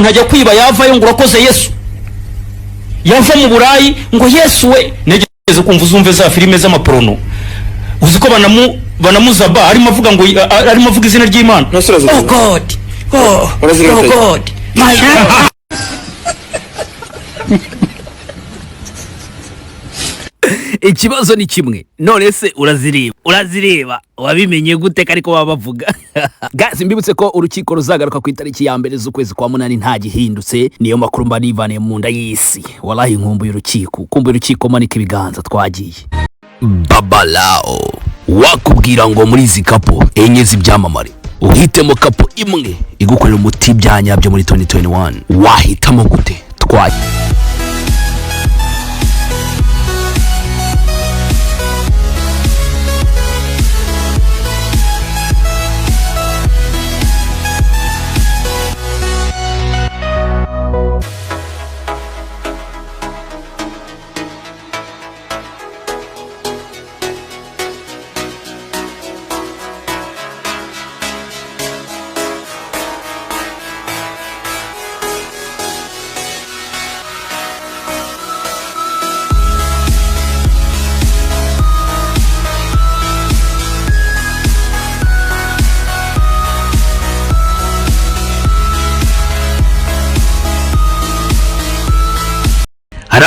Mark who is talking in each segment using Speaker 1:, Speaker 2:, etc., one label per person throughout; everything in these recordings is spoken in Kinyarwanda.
Speaker 1: umuntu ajya kwiba yavayo ngo urakoze Yesu yava mu burayi ngo Yesu we negeze kumva uzumve za filime z'amaporono uziko banamuzaba arimo avuga ngo arimo avuga izina ry'Imana. Oh God, oh God, my God.
Speaker 2: Ikibazo ni kimwe, none se urazireba wabimenye gute ariko babavuga? Guys, mbibutse ko urukiko ruzagaruka ku itariki ya mbere z'ukwezi kwa munani nta gihindutse, niyo makuru mba nivaniye mu nda y'isi. Wallahi nkumbuye urukiko manika ibiganza twagiye. Babalao wakubwira ngo muri izi kapo enye z'ibyamamare uhitemo kapo imwe igukorera umuti byanyabyo muri 2021, wahitamo gute? Twagiye.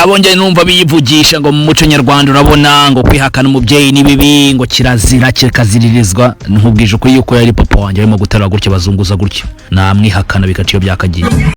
Speaker 2: Harabonje numva biyivugisha ngo mu muco nyarwanda urabona ngo kwihakana umubyeyi ni bibi ngo kirazira kikaziririzwa. Nkubwije ko yuko yari papa wanje arimo gutera gutyo bazunguza gutyo namwihakana bikaciyo byakagiye.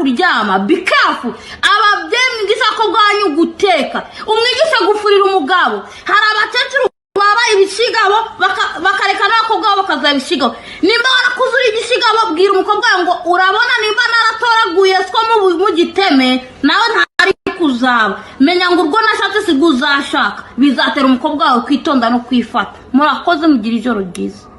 Speaker 3: kuryama bikafu ababyemwe ngisako bwanyu guteka umwigisha gufurira umugabo hari abatecuru baba ibishigabo bakareka nako bwabo bakazabishigabo nimba warakuzura igishigabo bwira umukobwa ngo urabona nimba naratoraguye two mu giteme nawe ntari kuzaba menya ngo urwo nashatse siguzashaka bizatera umukobwa wawe kwitonda no kwifata. Murakoze mugira ijoro ryiza.